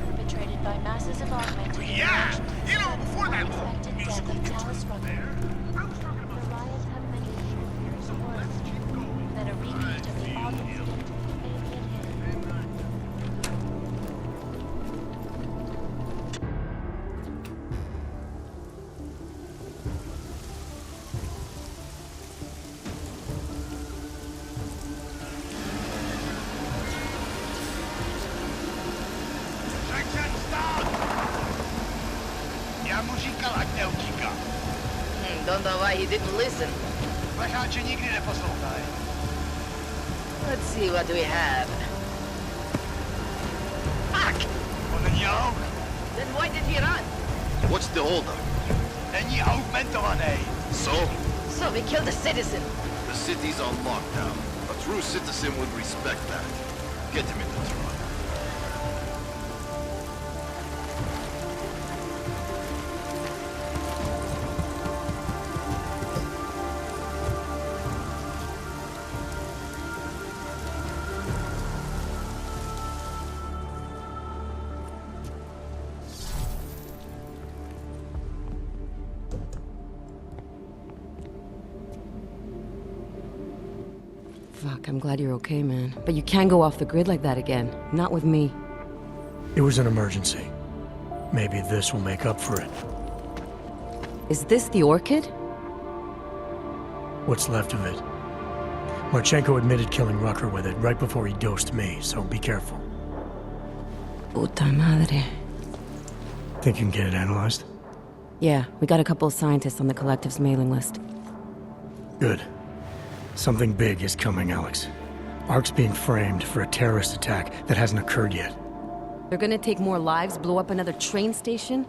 Perpetrated by masses of augmented Yeah! You know, before that unexpected death musical of guitar Dallas Rucker. I was talking about The riots have many years worse than a repeat of the August alien hit. Section stop! Ja muzika ať neutíká. Don't know why he didn't listen. Lecháče nikdy neposlouchají. Let's see what we have. Fuck! On není aug. Then why did he run? What's the holdup? Není augmentovaný. So? So we killed a citizen. The city's on lockdown. A true citizen would respect that. Get him in the truck. Fuck, I'm glad you're okay, man. But you can't go off the grid like that again. Not with me. It was an emergency. Maybe this will make up for it. Is this the Orchid? What's left of it. Marchenko admitted killing Rucker with it right before he dosed me, so be careful. Puta madre. Think you can get it analyzed? Yeah, we got a couple of scientists on the Collective's mailing list. Good. Something big is coming, Alex. Ark's being framed for a terrorist attack that hasn't occurred yet. They're gonna take more lives, blow up another train station?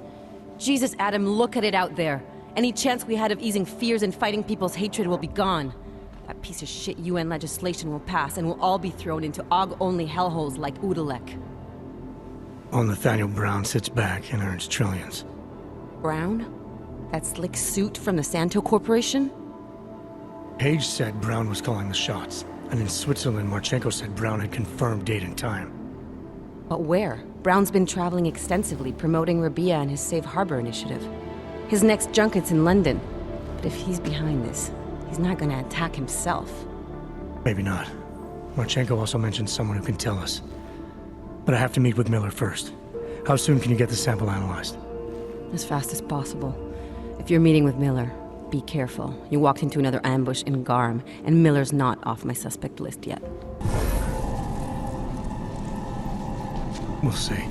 Jesus, Adam, look at it out there. Any chance we had of easing fears and fighting people's hatred will be gone. That piece of shit UN legislation will pass, and we'll all be thrown into AUG-only hellholes like Udalek. All Nathaniel Brown sits back and earns trillions. Brown? That slick suit from the Santo Corporation? Page said Brown was calling the shots, and in Switzerland, Marchenko said Brown had confirmed date and time. But where? Brown's been traveling extensively, promoting Rabia and his Safe Harbor initiative. His next junket's in London. But if he's behind this, he's not gonna attack himself. Maybe not. Marchenko also mentioned someone who can tell us. But I have to meet with Miller first. How soon can you get the sample analyzed? As fast as possible. If you're meeting with Miller, be careful. You walked into another ambush in Garm, and Miller's not off my suspect list yet. We'll see.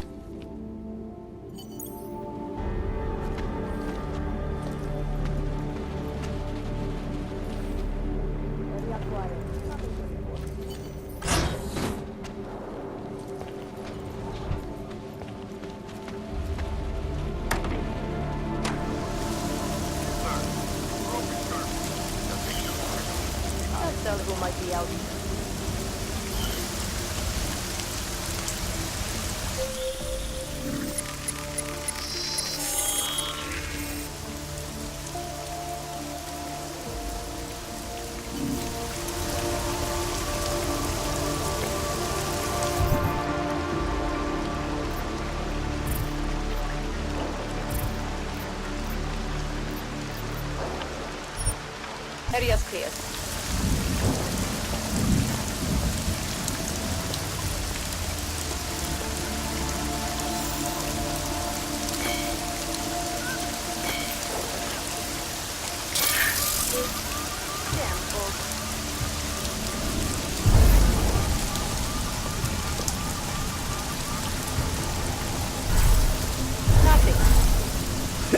Who might be out. Area's clear. Nothing.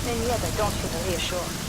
And yet I don't feel reassured.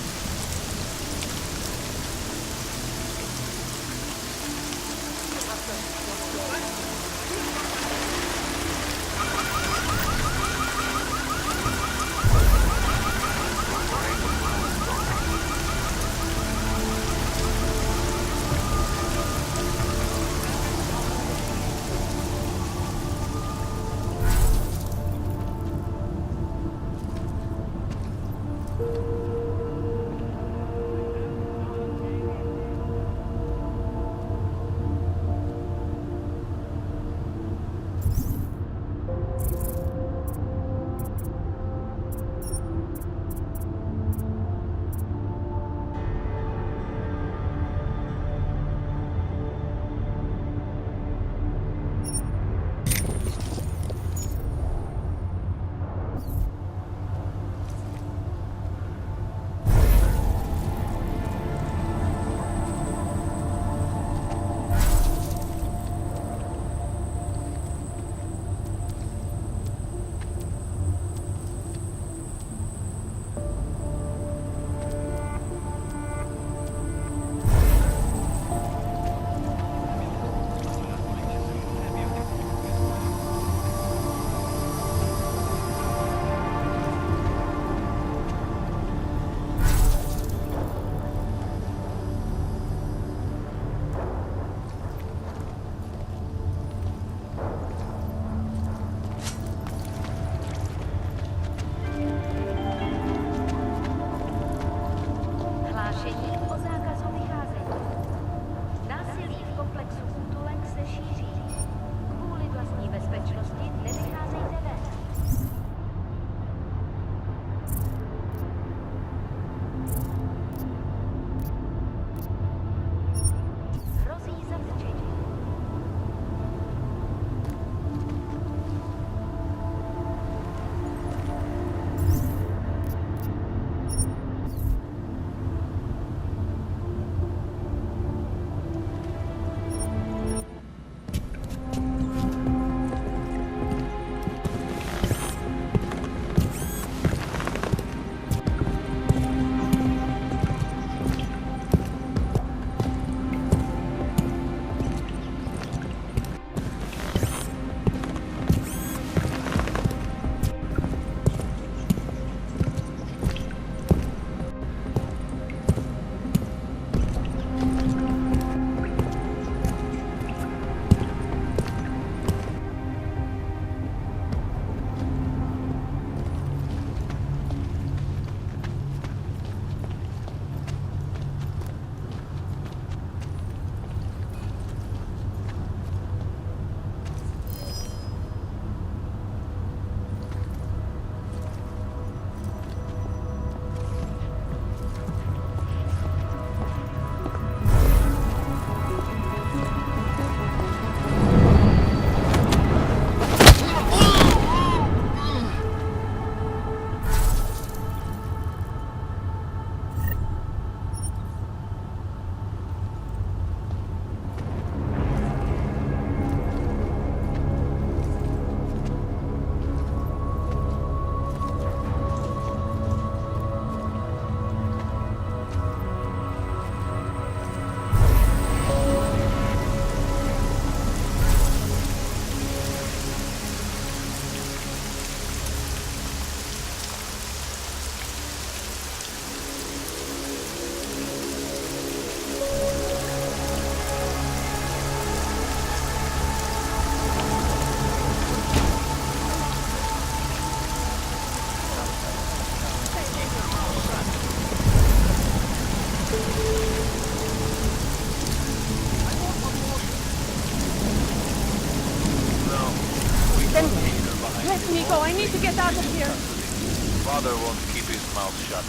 Father won't keep his mouth shut.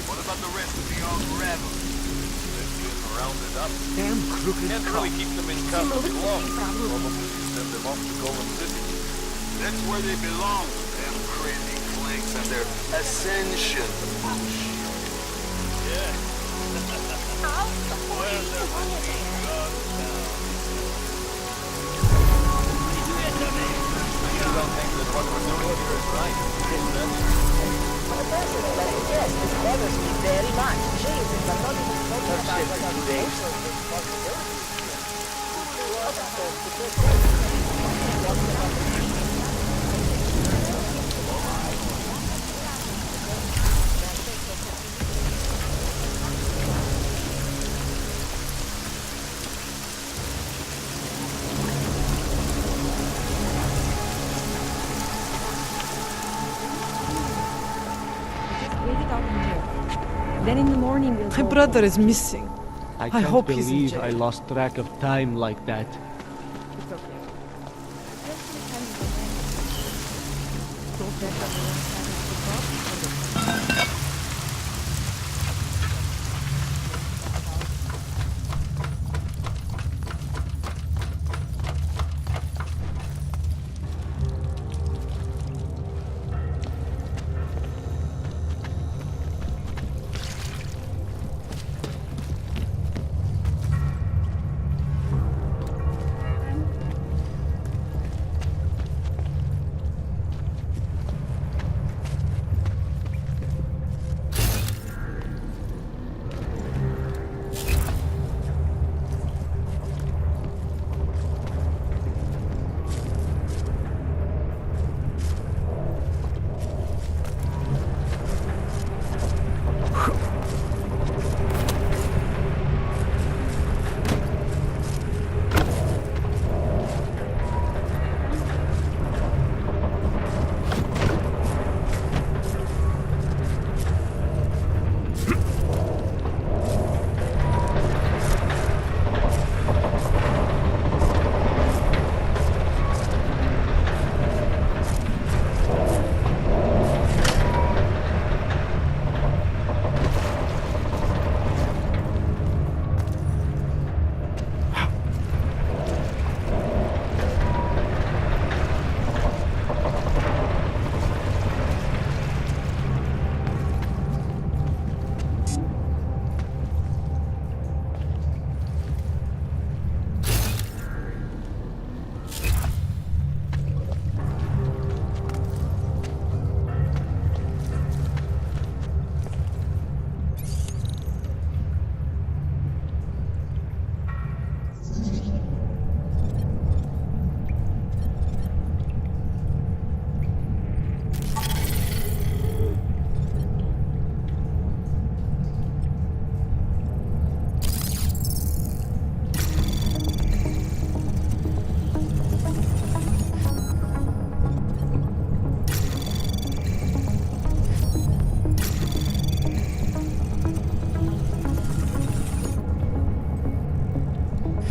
What about the rest of the old rebels? They've been rounded up. Damn crooked Can't really keep them in custody long. Probably send them off to Golden City. That's where they belong. Them crazy flakes and their ascension bullshit. You don't think that what we're doing here is right? Personally, yes, this bothers me very much. Jesus, I'm not even talking about what I'm social responsibility. Then in the morning we'll My brother is missing. I I can't hope he's in believe jail. I lost track of time like that. It's okay. Just sometimes don't let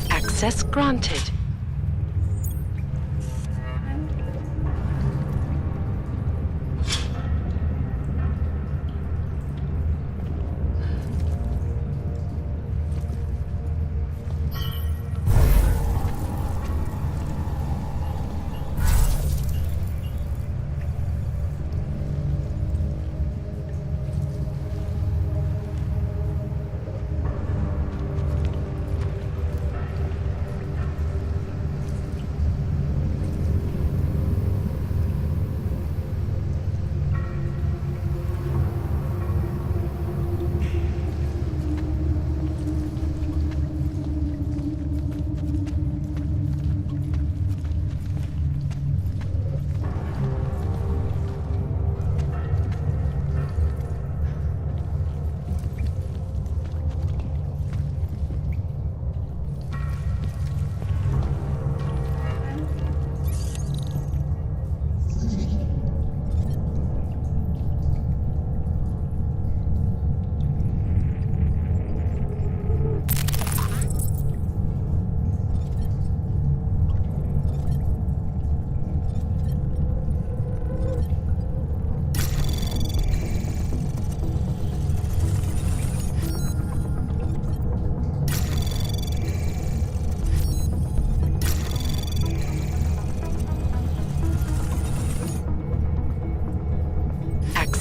Access granted.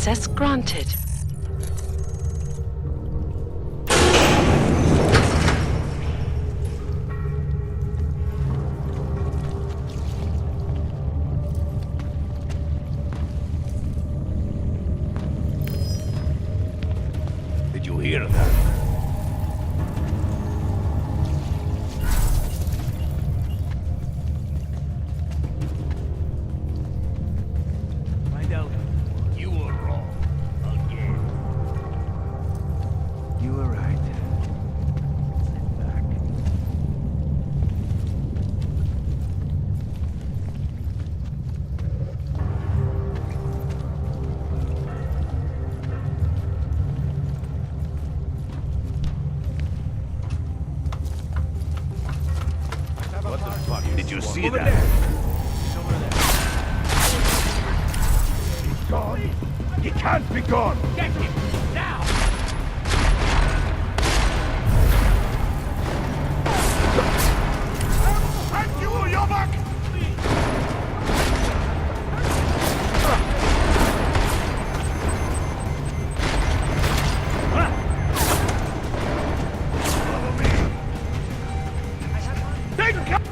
Access granted. Did you hear that? Find out. You were wrong. Again. You were right. Sit back. What the fuck? Did you see that? Gone? He can't be gone! Get him! Now! Thank you, you're back! Follow me! Take cover!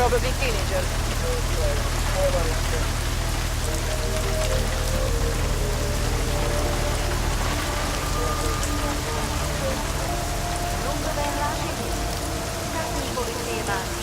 probably teenagers. Non verrà Tecnico riceva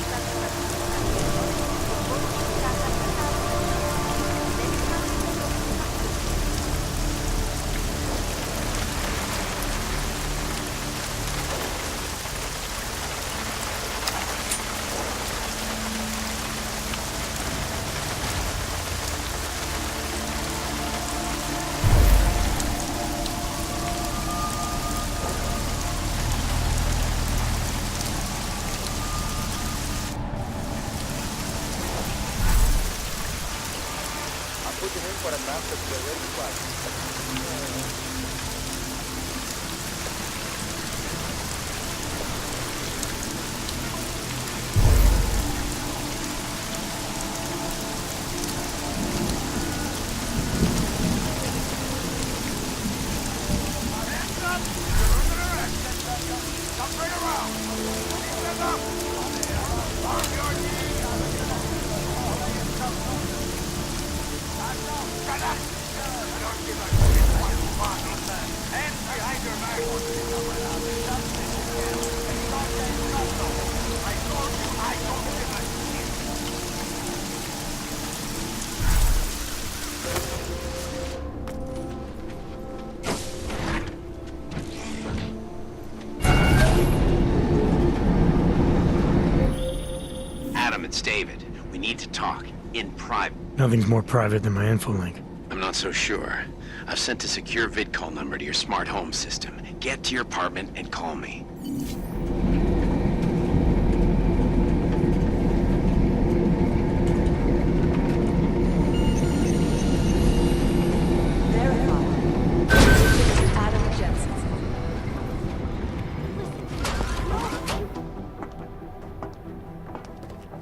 Adam, it's David. We need to talk. In private. Nothing's more private than my info link. I'm not so sure. I've sent a secure vid-call number to your smart home system. Get to your apartment and call me.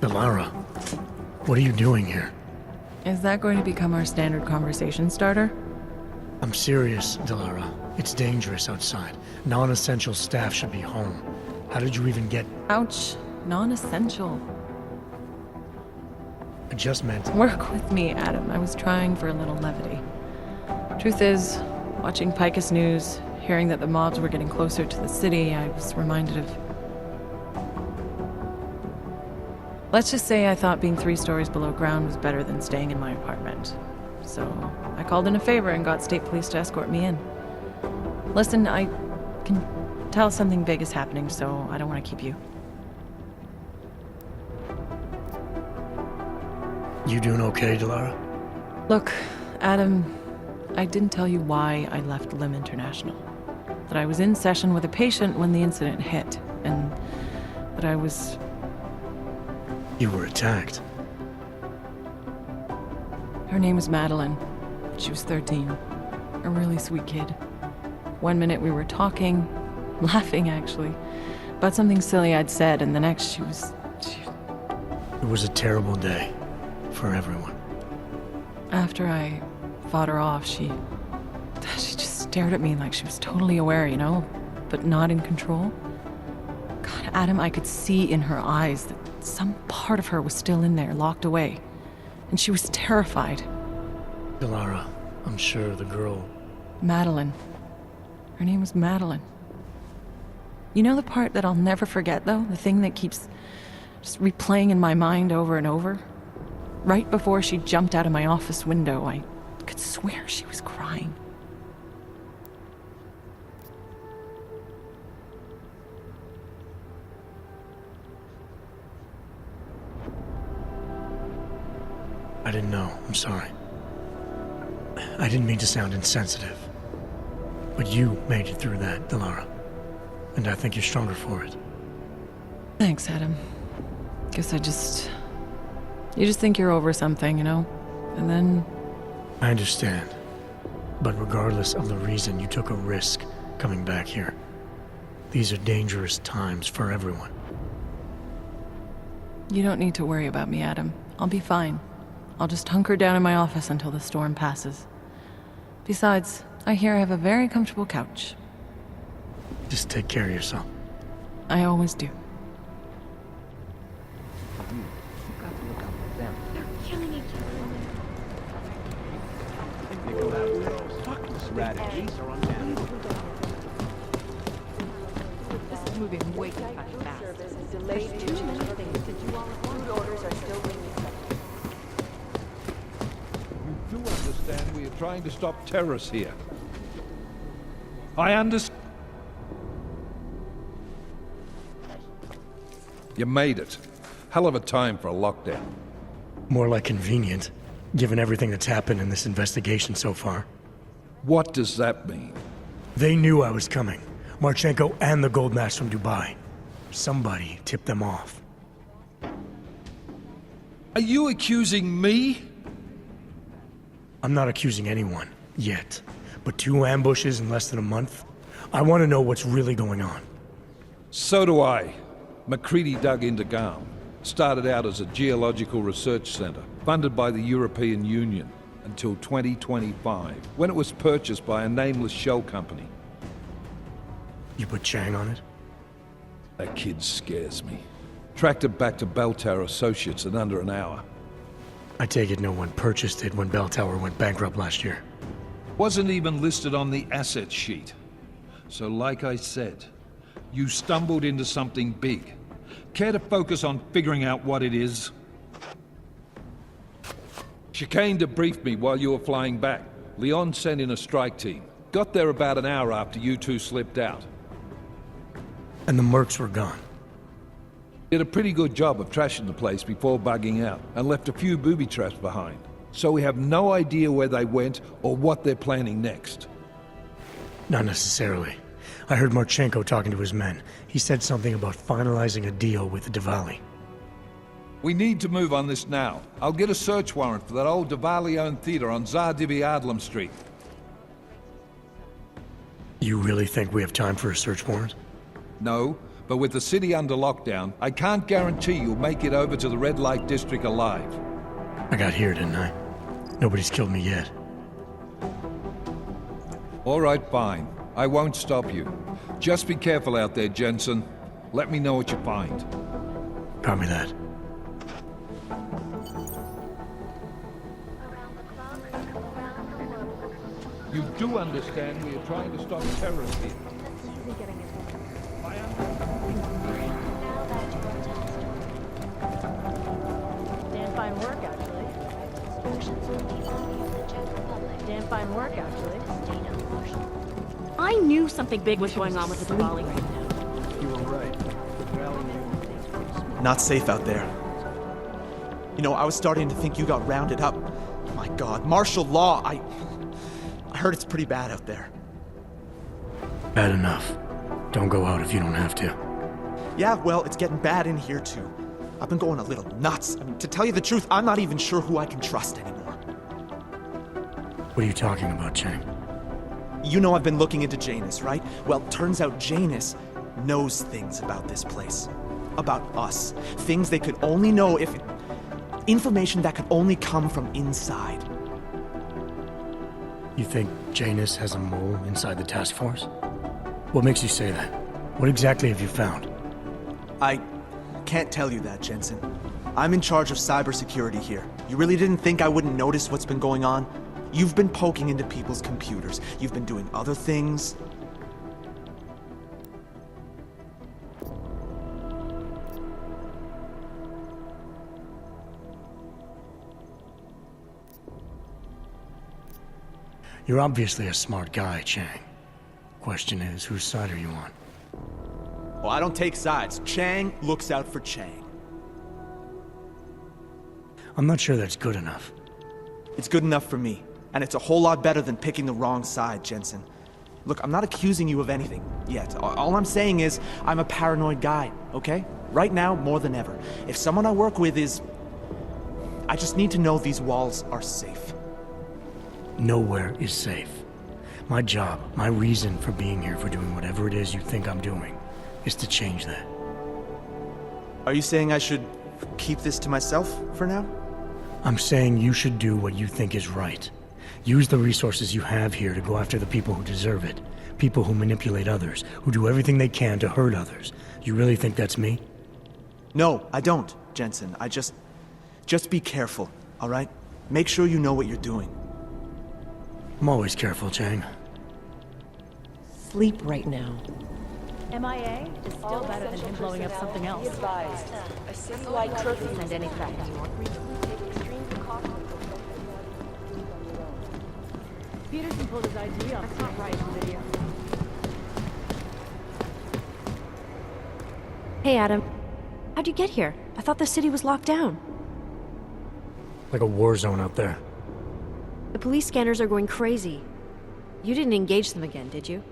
Delara, what are you doing here? Is that going to become our standard conversation starter? I'm serious, Delara. It's dangerous outside. Non-essential staff should be home. How did you even get... Ouch. Non-essential. I just meant... Work with me, Adam. I was trying for a little levity. Truth is, watching Picus News, hearing that the mobs were getting closer to the city, I was reminded of... Let's just say I thought being 3 stories below ground was better than staying in my apartment. So I called in a favor and got state police to escort me in. Listen, I can tell something big is happening, so I don't want to keep you. You doing okay, Delara? Look, Adam, I didn't tell you why I left Lim International. That I was in session with a patient when the incident hit, and that I was... You were attacked. Her name was Madeline. She was 13. A really sweet kid. One minute we were talking, laughing actually, about something silly I'd said, and the next she was... It was a terrible day for everyone. After I fought her off, she just stared at me like she was totally aware, you know, but not in control. God, Adam, I could see in her eyes that some part of her was still in there, locked away. And she was terrified. Delara, I'm sure the girl... Madeline. Her name was Madeline. You know the part that I'll never forget, though? The thing that keeps just replaying in my mind over and over? Right before she jumped out of my office window, I could swear she was crying. I didn't know. I'm sorry. I didn't mean to sound insensitive. But you made it through that, Delara. And I think you're stronger for it. Thanks, Adam. Guess you just think you're over something, you know? And then... I understand. But regardless of the reason, you took a risk coming back here. These are dangerous times for everyone. You don't need to worry about me, Adam. I'll be fine. I'll just hunker down in my office until the storm passes. Besides, I hear I have a very comfortable couch. Just take care of yourself. I always do. Radicals are on down. This is moving way too fast. Service is delayed due to things that you all food orders are still being accepted. You do understand we are trying to stop terrorists here. I understand. You made it. Hell of a time for a lockdown. More like convenient, given everything that's happened in this investigation so far. What does that mean? They knew I was coming. Marchenko and the gold mask from Dubai. Somebody tipped them off. Are you accusing me? I'm not accusing anyone, yet. But 2 ambushes in less than a month? I want to know what's really going on. So do I. McCready dug into GAM. Started out as a geological research center, funded by the European Union, until 2025, when it was purchased by a nameless shell company. You put Chang on it? That kid scares me. Tracked it back to Bell Tower Associates in under an hour. I take it no one purchased it when Bell Tower went bankrupt last year. Wasn't even listed on the asset sheet. So like I said, you stumbled into something big. Care to focus on figuring out what it is? Chicane debriefed me while you were flying back. Leon sent in a strike team. Got there about an hour after you two slipped out. And the mercs were gone. Did a pretty good job of trashing the place before bugging out, and left a few booby traps behind. So we have no idea where they went or what they're planning next. Not necessarily. I heard Marchenko talking to his men. He said something about finalizing a deal with the Diwali. We need to move on this now. I'll get a search warrant for that old Diwali-owned theater on Tsar Divi Adlam Street. You really think we have time for a search warrant? No, but with the city under lockdown, I can't guarantee you'll make it over to the red light district alive. I got here, didn't I? Nobody's killed me yet. All right, fine. I won't stop you. Just be careful out there, Jensen. Let me know what you find. Copy that. You do understand we are trying to stop terrorists here. Damn fine work, actually. Damn fine work, actually. I knew something big was going on with the Diwali right now. You were right. Not safe out there. You know, I was starting to think you got rounded up. My God, martial law, I heard it's pretty bad out there. Bad enough. Don't go out if you don't have to. Yeah, well, it's getting bad in here too. I've been going a little nuts. I mean, to tell you the truth, I'm not even sure who I can trust anymore. What are you talking about, Chang? You know I've been looking into Janus, right? Well, turns out Janus knows things about this place. About us. Things they could only know if... Information that could only come from inside. You think Janus has a mole inside the task force? What makes you say that? What exactly have you found? I can't tell you that, Jensen. I'm in charge of cybersecurity here. You really didn't think I wouldn't notice what's been going on? You've been poking into people's computers. You've been doing other things. You're obviously a smart guy, Chang. Question is, whose side are you on? Well, I don't take sides. Chang looks out for Chang. I'm not sure that's good enough. It's good enough for me. And it's a whole lot better than picking the wrong side, Jensen. Look, I'm not accusing you of anything yet. All I'm saying is, I'm a paranoid guy, okay? Right now, more than ever. If someone I work with is... I just need to know these walls are safe. Nowhere is safe. My job, my reason for being here, for doing whatever it is you think I'm doing, is to change that. Are you saying I should keep this to myself for now? I'm saying you should do what you think is right. Use the resources you have here to go after the people who deserve it. People who manipulate others, who do everything they can to hurt others. You really think that's me? No, I don't, Jensen. Just be careful, all right? Make sure you know what you're doing. I'm always careful, Chang. asleep right now. MIA is still better than him blowing up something else. Be advised, a citywide curfew is in effect. Peterson pulled his ID off. That's not right, video. Hey, Adam. How'd you get here? I thought the city was locked down. Like a war zone out there. The police scanners are going crazy. You didn't engage them again, did you?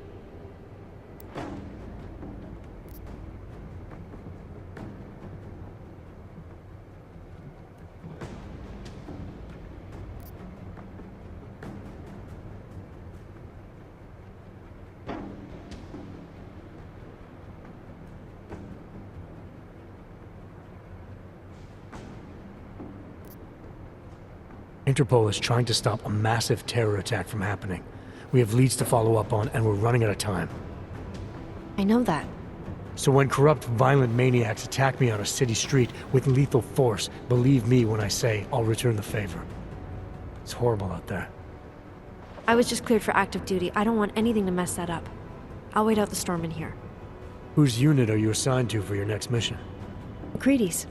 Interpol is trying to stop a massive terror attack from happening. We have leads to follow up on, and we're running out of time. I know that. So when corrupt, violent maniacs attack me on a city street with lethal force, believe me when I say I'll return the favor. It's horrible out there. I was just cleared for active duty. I don't want anything to mess that up. I'll wait out the storm in here. Whose unit are you assigned to for your next mission? McCready's.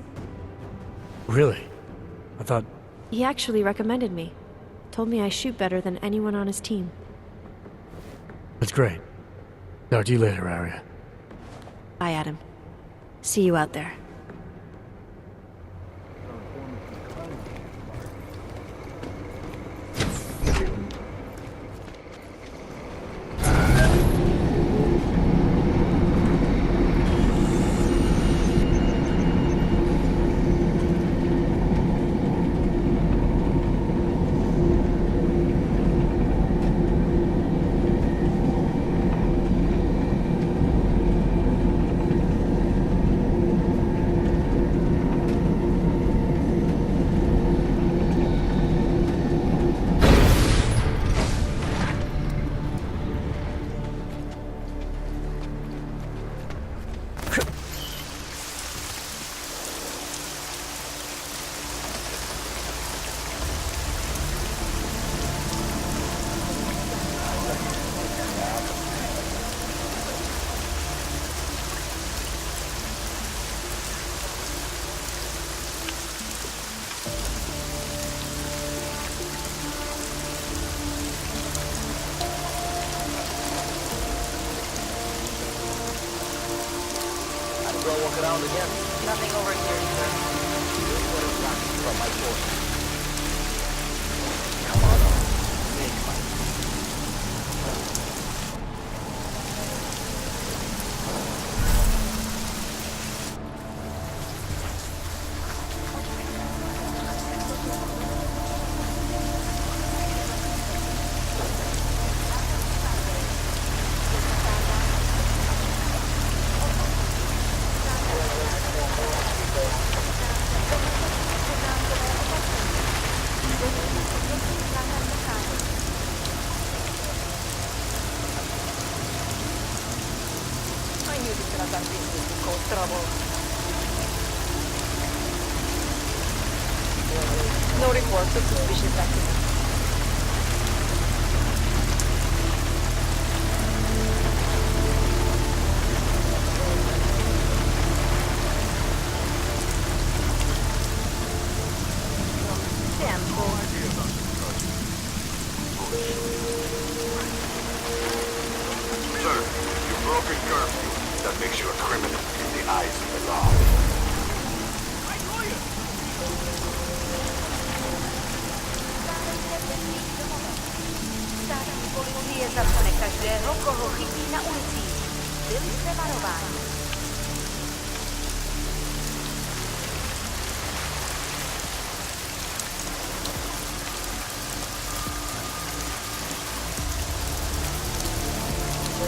Really? I thought... He actually recommended me. Told me I shoot better than anyone on his team. That's great. Talk to you later, Arya. Bye, Adam. See you out there. Walk around again. Nothing over here either. Here's what is left from my forces. Come on, make my... No reports of suspicious activity. Sir, you've broken curfew. That makes you a criminal in the eyes of the law. Státní policie zapne každého, koho chytí na ulicích. Byli jste varováni.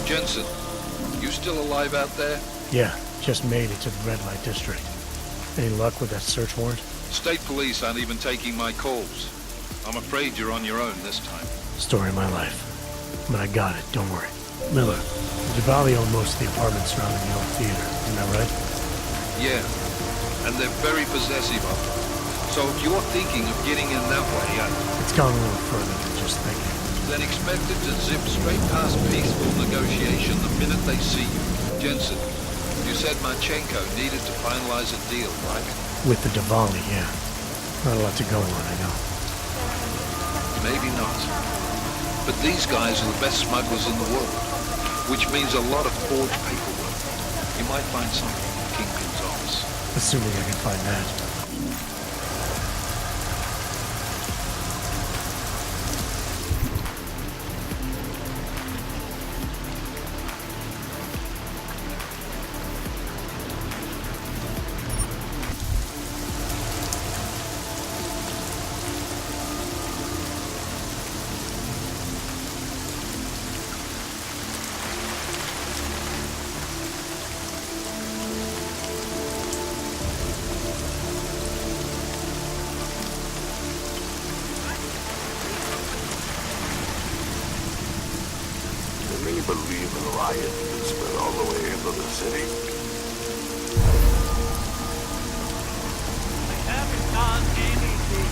Jensen, you still alive out there? Yeah, just made it to the red light district. Any luck with that search warrant? State police aren't even taking my calls. I'm afraid you're on your own this time. Story of my life. But I got it, don't worry. Miller, Javali owned most of the apartments surrounding the old theater, isn't that right? Yeah, and they're very possessive of them. So if you're thinking of getting in that way, It's gone a little further than just thinking. then expected to zip straight past peaceful negotiation the minute they see you. Jensen, you said Marchenko needed to finalize a deal, right? With the Diwali, yeah. Not a lot to go on, I know. Maybe not. But these guys are the best smugglers in the world, which means a lot of forged paperwork. You might find something in the Kingpin's office. Assuming I can find that. Can you believe a riot can spread all the way into the city? I haven't done anything.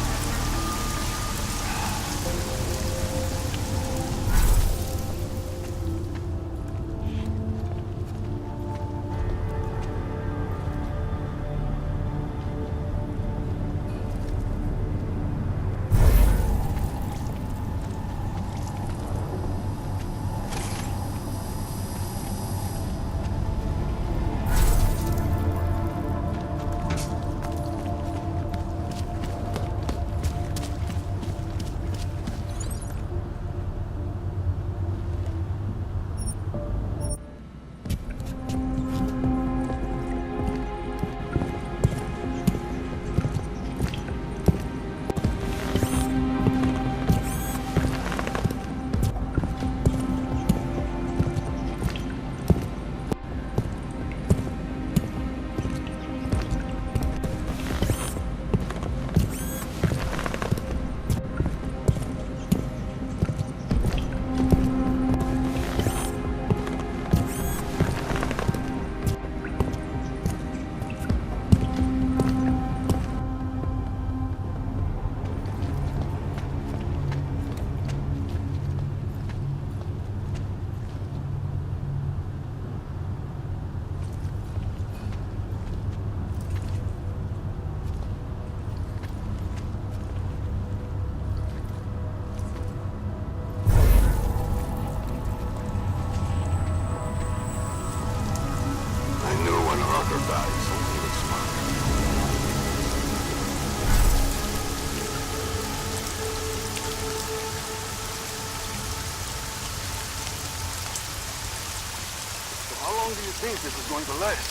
How long do you think this is going to last?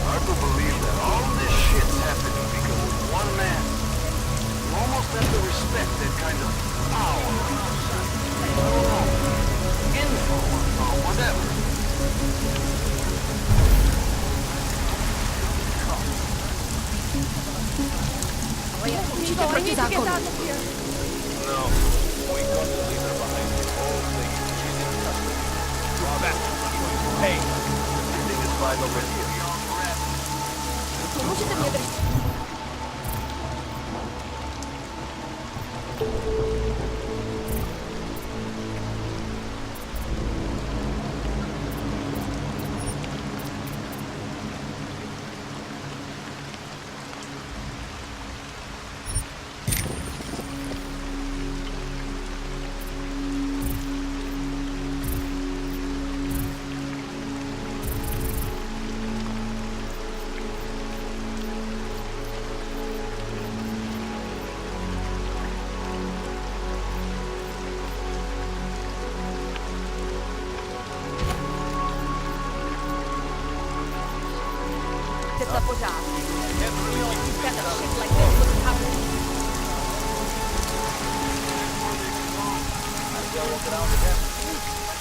Hard to believe that all this shit's happening because of one man. You almost have to respect that kind of power. Info or whatever. We should get Ricky's alcohol. No, we got to leave her behind with all things. She's in custody. Draw back. Hey, everything is fine over here.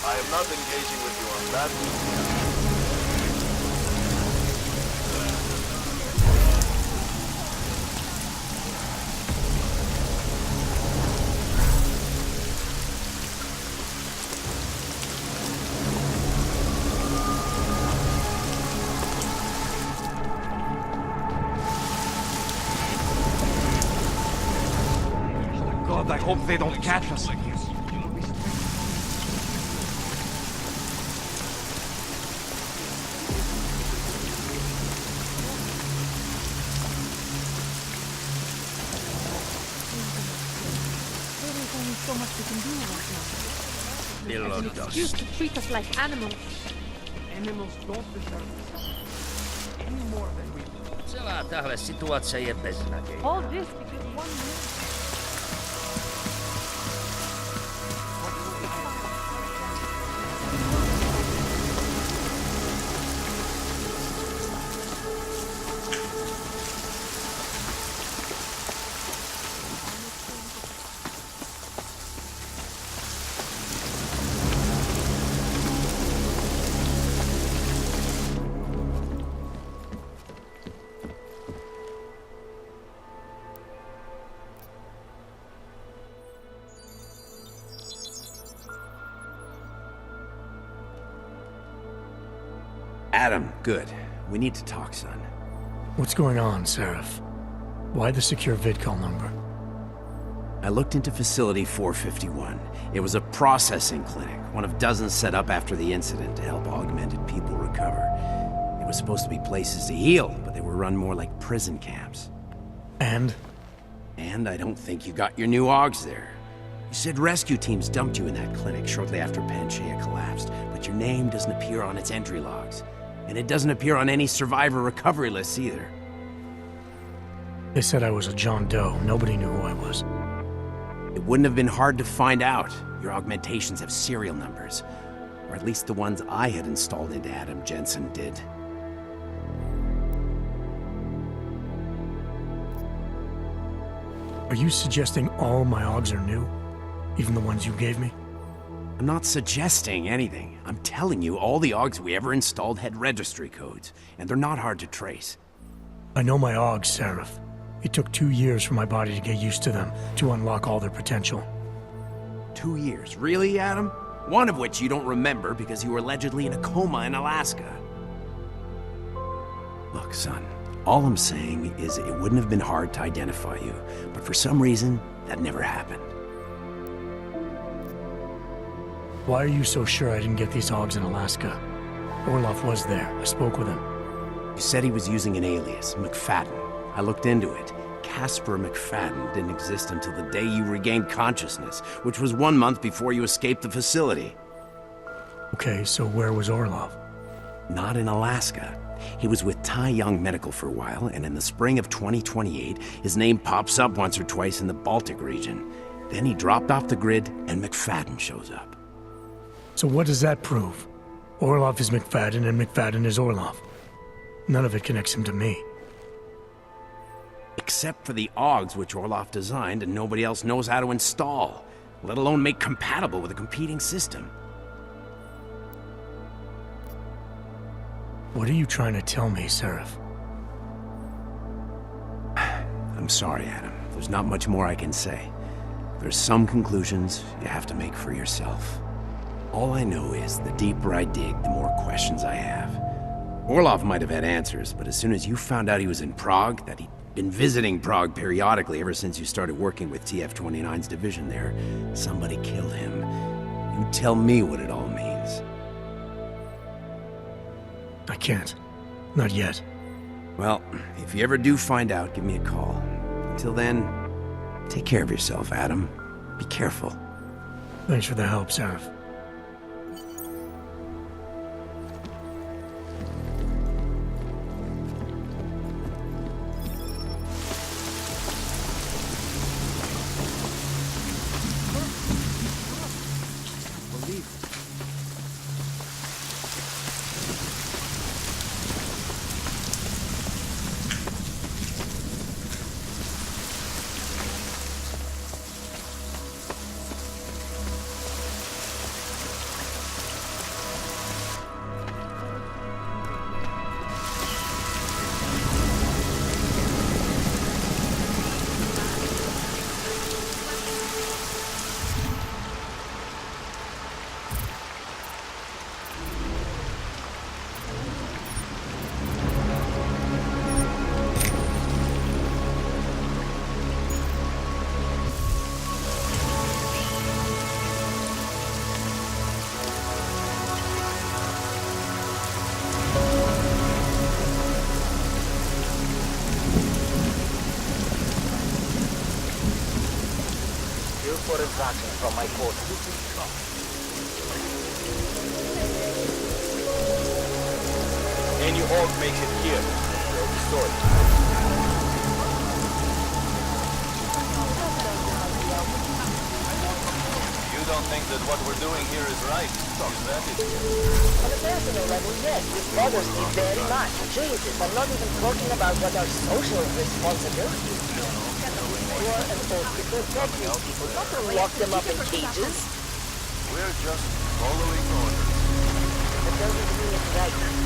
I am not engaging with you on that. hope they don't catch us. There's only so much we can do right now. Below An excuse to treat us like animals. Animals don't deserve this. Any more than we do. Celá tahle situace je beznadějná. All this because one man. Adam, good. We need to talk, son. What's going on, Seraph? Why the secure vidcall number? I looked into Facility 451. It was a processing clinic, one of dozens set up after the incident to help augmented people recover. It was supposed to be places to heal, but they were run more like prison camps. And? And I don't think you got your new AUGs there. You said rescue teams dumped you in that clinic shortly after Pangaea collapsed, but your name doesn't appear on its entry logs. And it doesn't appear on any survivor recovery lists either. They said I was a John Doe. Nobody knew who I was. It wouldn't have been hard to find out. Your augmentations have serial numbers. Or at least the ones I had installed into Adam Jensen did. Are you suggesting all my AUGs are new? Even the ones you gave me? I'm not suggesting anything. I'm telling you, all the AUGs we ever installed had registry codes, and they're not hard to trace. I know my AUGs, Seraph. It took 2 years for my body to get used to them, to unlock all their potential. 2 years? Really, Adam? One of which you don't remember because you were allegedly in a coma in Alaska. Look, son, all I'm saying is it wouldn't have been hard to identify you, but for some reason, that never happened. Why are you so sure I didn't get these AUGs in Alaska? Orloff was there. I spoke with him. You said he was using an alias, McFadden. I looked into it. Casper McFadden didn't exist until the day you regained consciousness, which was 1 month before you escaped the facility. Okay, so where was Orloff? Not in Alaska. He was with Tai Young Medical for a while, and in the spring of 2028, his name pops up once or twice in the Baltic region. Then he dropped off the grid, and McFadden shows up. So what does that prove? Orloff is McFadden, and McFadden is Orloff. None of it connects him to me. Except for the AUGs which Orloff designed and nobody else knows how to install, let alone make compatible with a competing system. What are you trying to tell me, Seraph? I'm sorry, Adam. There's not much more I can say. There's some conclusions you have to make for yourself. All I know is the deeper I dig, the more questions I have. Orloff might have had answers, but as soon as you found out he was in Prague, that he'd been visiting Prague periodically ever since you started working with TF-29's division there, somebody killed him. You tell me what it all means. I can't. Not yet. Well, if you ever do find out, give me a call. Until then, take care of yourself, Adam. Be careful. Thanks for the help, Seraph. transaction from my quota. Any orc makes it here. They'll be sorry. You don't think that what we're doing here is right, is that it? On a personal level, yes, this bothers me very much. Jesus, I'm not even talking about what our social responsibilities are. You are an oath to protect these people, not to lock them up in cages. We're just following orders. That doesn't mean it's right.